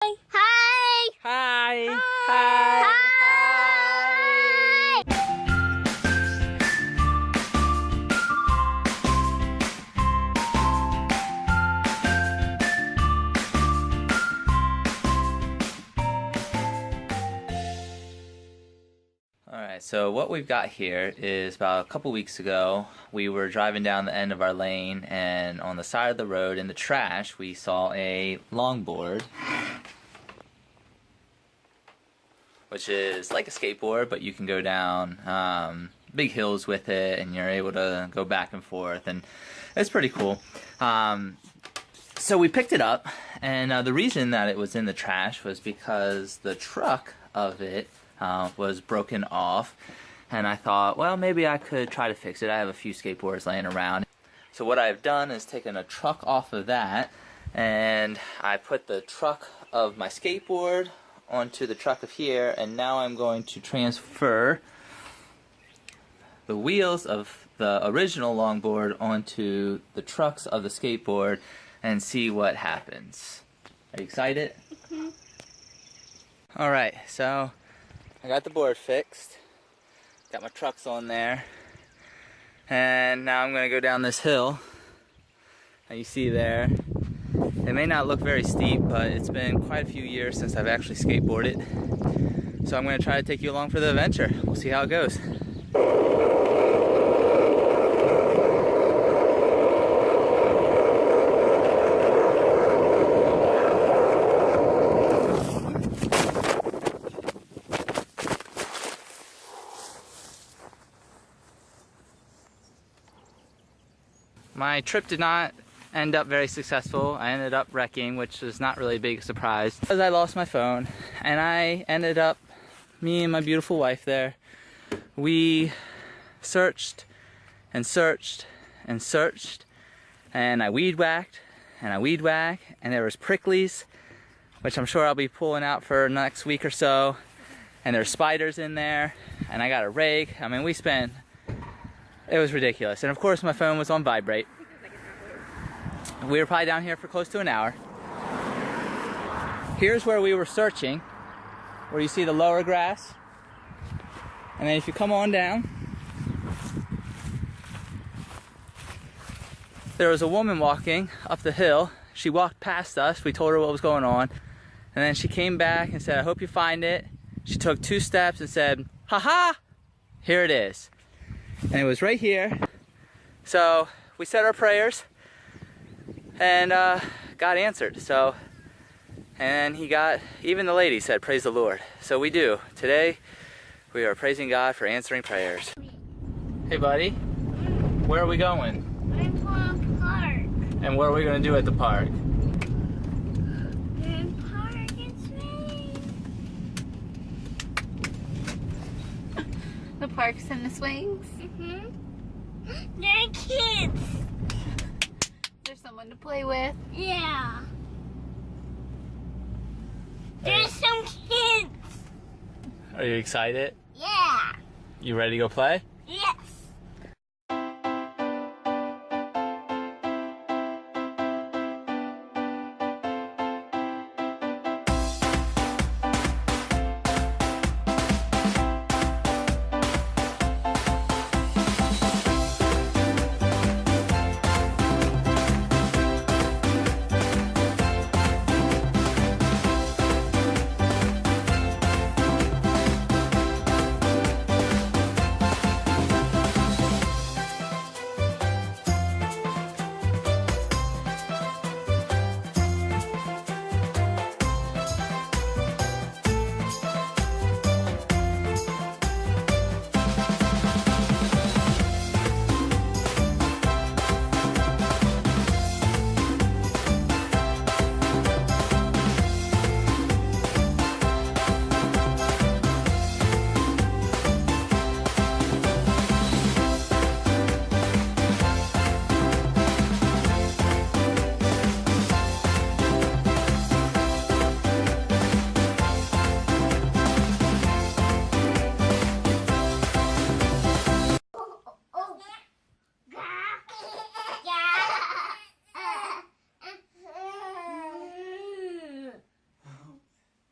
Hi. Hi. Hi. Hi. Hi. Hi. Alright, so what we've got here is about a couple weeks ago, we were driving down the end of our lane, and on the side of the road in the trash, we saw a longboard, which is like a skateboard, but you can go down big hills with it, and you're able to go back and forth, and it's pretty cool. So we picked it up, and the reason that it was in the trash was because the truck of it was broken off, and I thought, well, maybe I could try to fix it. I have a few skateboards laying around. So what I've done is taken a truck off of that, and I put the truck of my skateboard onto the truck of here, and now I'm going to transfer the wheels of the original longboard onto the trucks of the skateboard and see what happens. Are you excited? Mm-hmm. Alright, so I got the board fixed, got my trucks on there, and now I'm going to go down this hill that you see there. It may not look very steep, but it's been quite a few years since I've actually skateboarded, so I'm going to try to take you along for the adventure. We'll see how it goes. My trip did not end up very successful. I ended up wrecking, which was not really a big surprise, because I lost my phone, and I ended up, me and my beautiful wife there, we searched and searched and searched, and I weed whacked and I weed whacked, and there was pricklies, which I'm sure I'll be pulling out for next week or so, and there's spiders in there, and I got a rake. I mean, it was ridiculous. And of course my phone was on vibrate. We were probably down here for close to an hour. Here's where we were searching, where you see the lower grass. And then if you come on down, there was a woman walking up the hill. She walked past us, we told her what was going on. And then she came back and said, I hope you find it. She took 2 steps and said, ha-ha, here it is. And it was right here. So we said our prayers, and God answered. So, and even the lady said, praise the Lord. So we do. Today, we are praising God for answering prayers. Hey buddy, where are we going? I'm to a park. And what are we going to do at the park? We're in park and swing. The parks and the swings. Mm-hmm. There are kids. There's someone to play with. Yeah. There's some kids. Are you excited? Yeah. You ready to go play? Yes.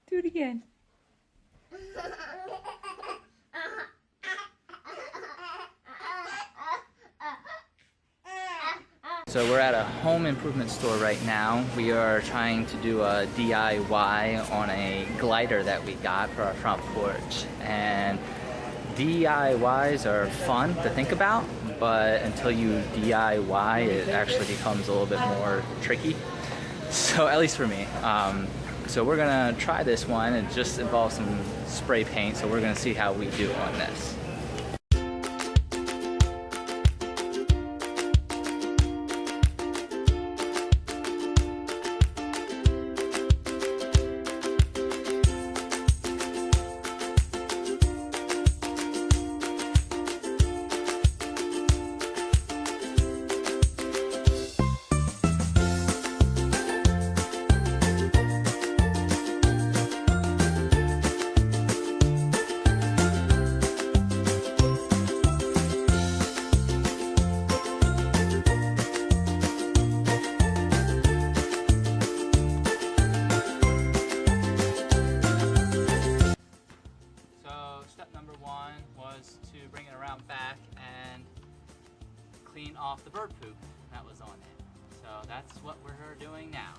Do it again. So we're at a home improvement store right now. We are trying to do a DIY on a glider that we got for our front porch. And DIYs are fun to think about, but until you DIY, it actually becomes a little bit more tricky. So at least for me. So we're gonna try this one. It just involves some spray paint, so we're gonna see how we do on this. Step number one was to bring it around back and clean off the bird poop that was on it. So that's what we're doing now.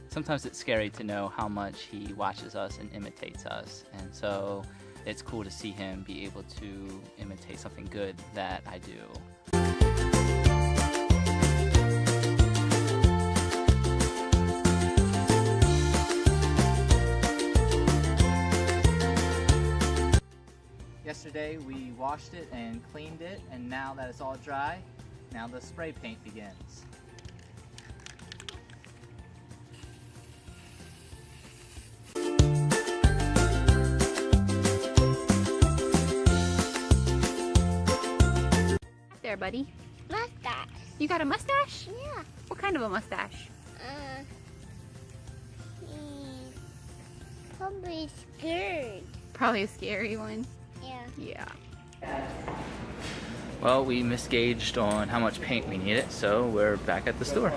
Sometimes it's scary to know how much he watches us and imitates us, and so it's cool to see him be able to imitate something good that I do. Yesterday we washed it and cleaned it, and now that it's all dry, now the spray paint begins. There, buddy. Mustache. You got a mustache? Yeah. What kind of a mustache? He's probably scared. Probably a scary one. Yeah. Yeah. Well, we misgauged on how much paint we needed, so we're back at the store.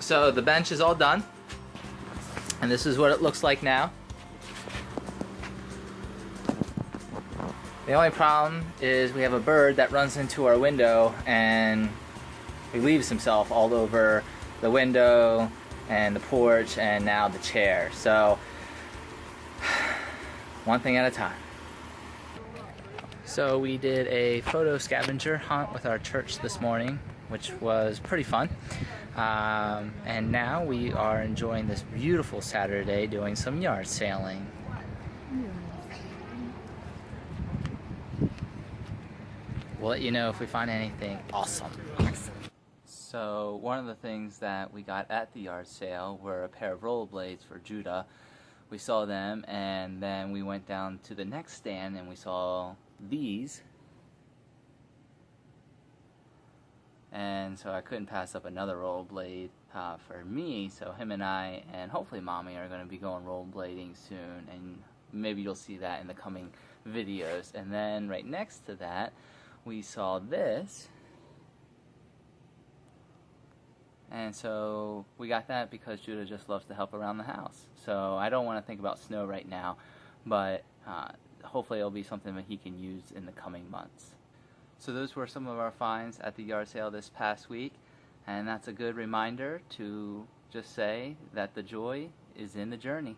So the bench is all done, and this is what it looks like now. The only problem is we have a bird that runs into our window and he leaves himself all over the window and the porch and now the chair. So one thing at a time. So we did a photo scavenger hunt with our church this morning, which was pretty fun. And now we are enjoying this beautiful Saturday doing some yard sailing. We'll let you know if we find anything awesome. So one of the things that we got at the yard sale were a pair of rollerblades for Judah. We saw them, and then we went down to the next stand and we saw these. And so I couldn't pass up another rollerblade for me, so him and I, and hopefully Mommy, are going to be going rollerblading soon, and maybe you'll see that in the coming videos. And then right next to that, we saw this, and so we got that because Judah just loves to help around the house. So I don't want to think about snow right now, but hopefully it'll be something that he can use in the coming months. So those were some of our finds at the yard sale this past week, and that's a good reminder to just say that the joy is in the journey.